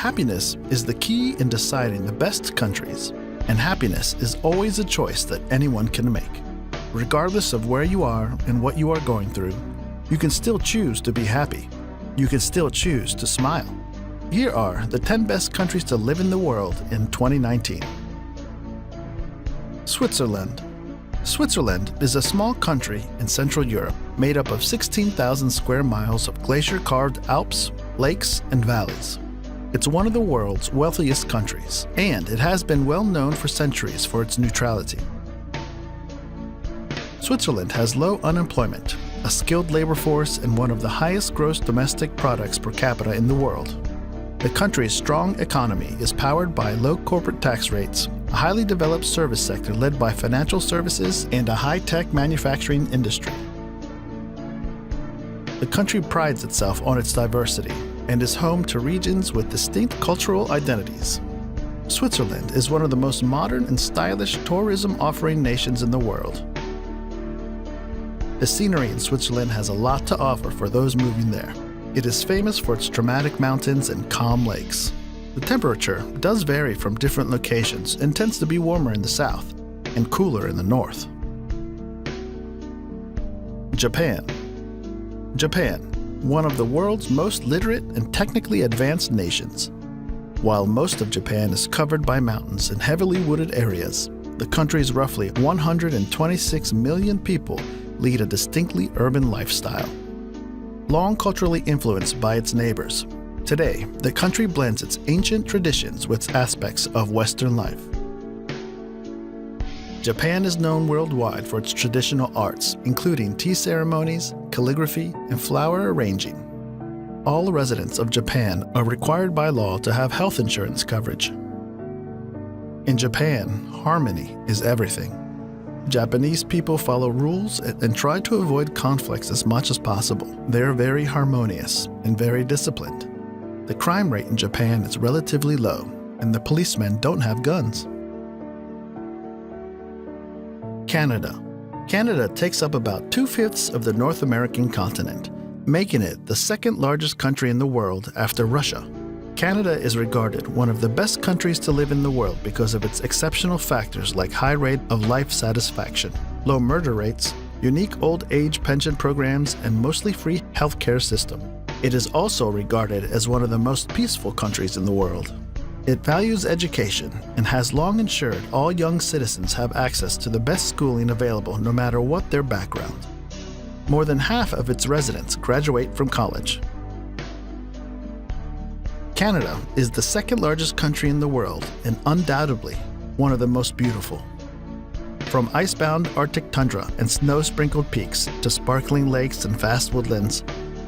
Happiness is the key in deciding the best countries, and happiness is always a choice that anyone can make. Regardless of where you are and what you are going through, you can still choose to be happy. You can still choose to smile. Here are the 10 best countries to live in the world in 2019. Switzerland. Switzerland is a small country in Central Europe made up of 16,000 square miles of glacier-carved Alps, lakes, and valleys. It's one of the world's wealthiest countries, and it has been well known for centuries for its neutrality. Switzerland has low unemployment, a skilled labor force, and one of the highest gross domestic products per capita in the world. The country's strong economy is powered by low corporate tax rates, a highly developed service sector led by financial services, and a high-tech manufacturing industry. The country prides itself on its diversity and is home to regions with distinct cultural identities. Switzerland is one of the most modern and stylish tourism-offering nations in the world. The scenery in Switzerland has a lot to offer for those moving there. It is famous for its dramatic mountains and calm lakes. The temperature does vary from different locations and tends to be warmer in the south and cooler in the north. Japan. Japan, one of the world's most literate and technically advanced nations. While most of Japan is covered by mountains and heavily wooded areas, the country's roughly 126 million people lead a distinctly urban lifestyle. Long culturally influenced by its neighbors, today the country blends its ancient traditions with aspects of Western life. Japan is known worldwide for its traditional arts, including tea ceremonies, calligraphy, and flower arranging. All residents of Japan are required by law to have health insurance coverage. In Japan, harmony is everything. Japanese people follow rules and try to avoid conflicts as much as possible. They are very harmonious and very disciplined. The crime rate in Japan is relatively low, and the policemen don't have guns. Canada. Canada takes up about 2/5 of the North American continent, making it the second largest country in the world after Russia. Canada is regarded one of the best countries to live in the world because of its exceptional factors like high rate of life satisfaction, low murder rates, unique old age pension programs, and mostly free healthcare system. It is also regarded as one of the most peaceful countries in the world. It values education and has long ensured all young citizens have access to the best schooling available no matter what their background. More than half of its residents graduate from college. Canada is the second largest country in the world and undoubtedly one of the most beautiful. From icebound Arctic tundra and snow-sprinkled peaks to sparkling lakes and vast woodlands,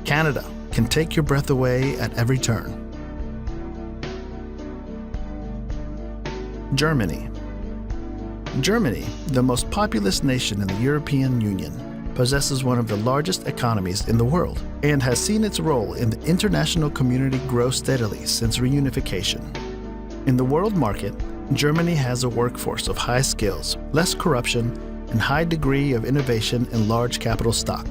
Canada can take your breath away at every turn. Germany. Germany, the most populous nation in the European Union, possesses one of the largest economies in the world and has seen its role in the international community grow steadily since reunification. In the world market, Germany has a workforce of high skills, less corruption, and high degree of innovation and large capital stock.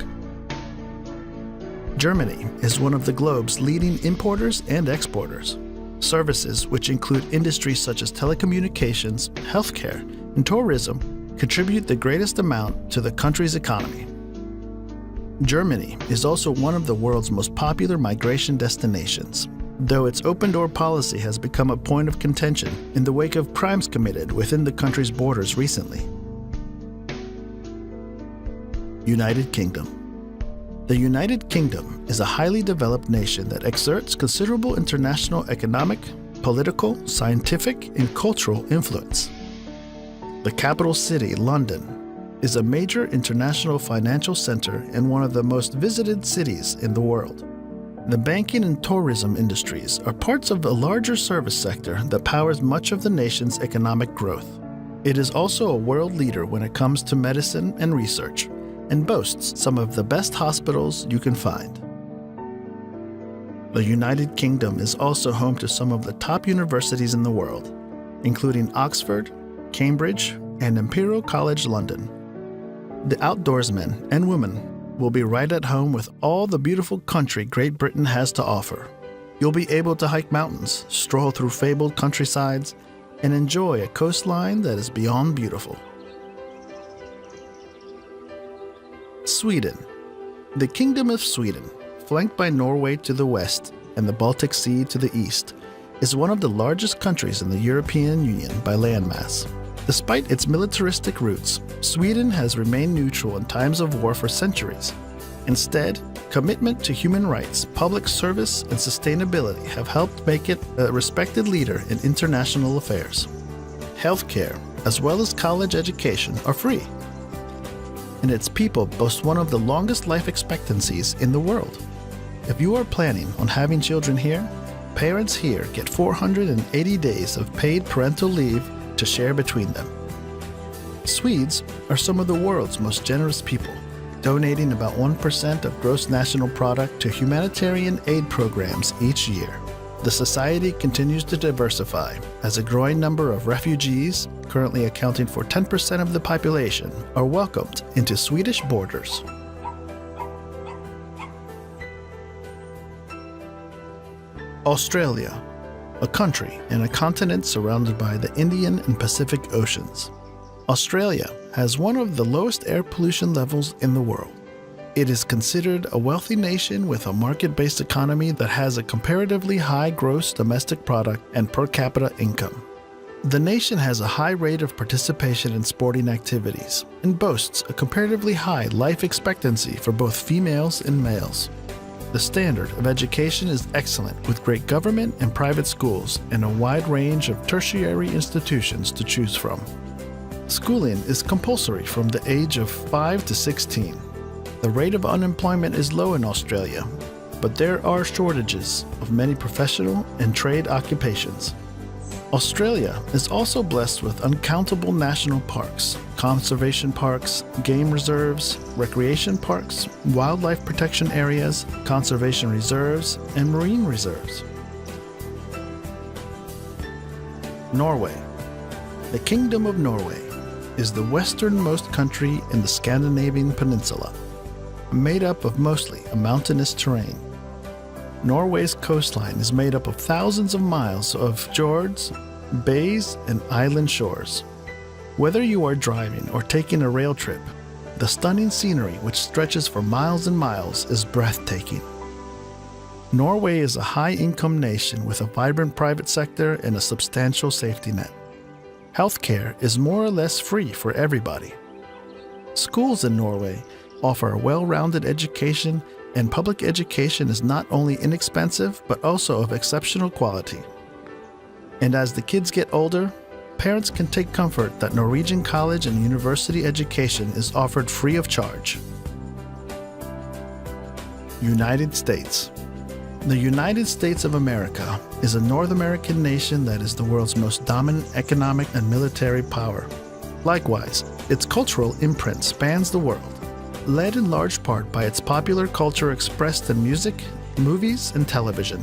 Germany is one of the globe's leading importers and exporters. Services, which include industries such as telecommunications, healthcare, and tourism, contribute the greatest amount to the country's economy. Germany is also one of the world's most popular migration destinations, though its open-door policy has become a point of contention in the wake of crimes committed within the country's borders recently. United Kingdom. The United Kingdom is a highly developed nation that exerts considerable international economic, political, scientific, and cultural influence. The capital city, London, is a major international financial center and one of the most visited cities in the world. The banking and tourism industries are parts of a larger service sector that powers much of the nation's economic growth. It is also a world leader when it comes to medicine and research, and boasts some of the best hospitals you can find. The United Kingdom is also home to some of the top universities in the world, including Oxford, Cambridge, and Imperial College London. The outdoorsmen and women will be right at home with all the beautiful country Great Britain has to offer. You'll be able to hike mountains, stroll through fabled countrysides, and enjoy a coastline that is beyond beautiful. Sweden. The Kingdom of Sweden, flanked by Norway to the west and the Baltic Sea to the east, is one of the largest countries in the European Union by landmass. Despite its militaristic roots, Sweden has remained neutral in times of war for centuries. Instead, commitment to human rights, public service, and sustainability have helped make it a respected leader in international affairs. Healthcare, as well as college education, are free. And its people boast one of the longest life expectancies in the world. If you are planning on having children here, parents here get 480 days of paid parental leave to share between them. Swedes are some of the world's most generous people, donating about 1% of gross national product to humanitarian aid programs each year. The society continues to diversify as a growing number of refugees, currently accounting for 10% of the population, are welcomed into Swedish borders. Australia, a country and a continent surrounded by the Indian and Pacific Oceans. Australia has one of the lowest air pollution levels in the world. It is considered a wealthy nation with a market-based economy that has a comparatively high gross domestic product and per capita income. The nation has a high rate of participation in sporting activities and boasts a comparatively high life expectancy for both females and males. The standard of education is excellent, with great government and private schools and a wide range of tertiary institutions to choose from. Schooling is compulsory from the age of 5 to 16. The rate of unemployment is low in Australia, but there are shortages of many professional and trade occupations. Australia is also blessed with uncountable national parks, conservation parks, game reserves, recreation parks, wildlife protection areas, conservation reserves, and marine reserves. Norway. The Kingdom of Norway is the westernmost country in the Scandinavian peninsula, made up of mostly a mountainous terrain. Norway's coastline is made up of thousands of miles of fjords, bays, and island shores. Whether you are driving or taking a rail trip, the stunning scenery, which stretches for miles and miles, is breathtaking. Norway is a high-income nation with a vibrant private sector and a substantial safety net. Healthcare is more or less free for everybody. Schools in Norway offer a well-rounded education, and public education is not only inexpensive but also of exceptional quality. And as the kids get older, parents can take comfort that Norwegian college and university education is offered free of charge. United States. The United States of America is a North American nation that is the world's most dominant economic and military power. Likewise, its cultural imprint spans the world, led in large part by its popular culture expressed in music, movies, and television.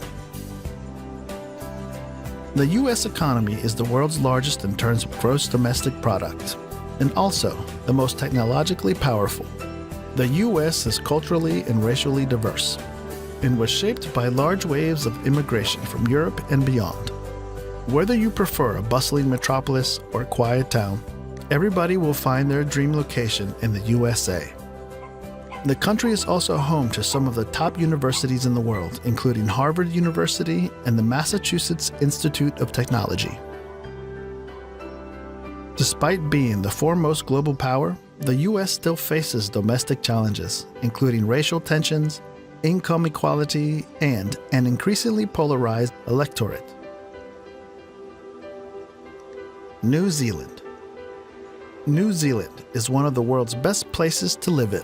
The U.S. economy is the world's largest in terms of gross domestic product, and also the most technologically powerful. The U.S. is culturally and racially diverse, and was shaped by large waves of immigration from Europe and beyond. Whether you prefer a bustling metropolis or a quiet town, everybody will find their dream location in the USA. The country is also home to some of the top universities in the world, including Harvard University and the Massachusetts Institute of Technology. Despite being the foremost global power, the U.S. still faces domestic challenges, including racial tensions, income equality, and an increasingly polarized electorate. New Zealand. New Zealand is one of the world's best places to live in.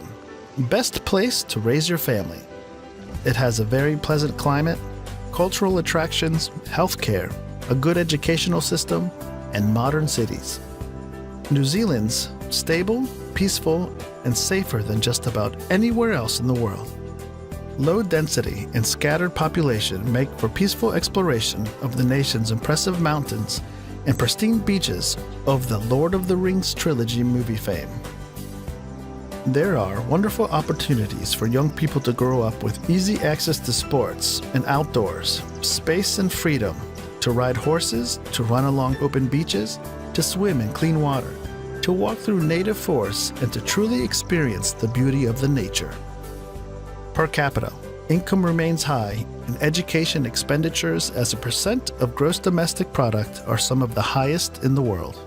Best place to raise your family. It has a very pleasant climate, cultural attractions, healthcare, a good educational system, and modern cities. New Zealand's stable, peaceful, and safer than just about anywhere else in the world. Low density and scattered population make for peaceful exploration of the nation's impressive mountains and pristine beaches of the Lord of the Rings trilogy movie fame. There are wonderful opportunities for young people to grow up with easy access to sports and outdoors, space and freedom, to ride horses, to run along open beaches, to swim in clean water, to walk through native forests, and to truly experience the beauty of the nature. Per capita, income remains high, and education expenditures as a percent of gross domestic product are some of the highest in the world.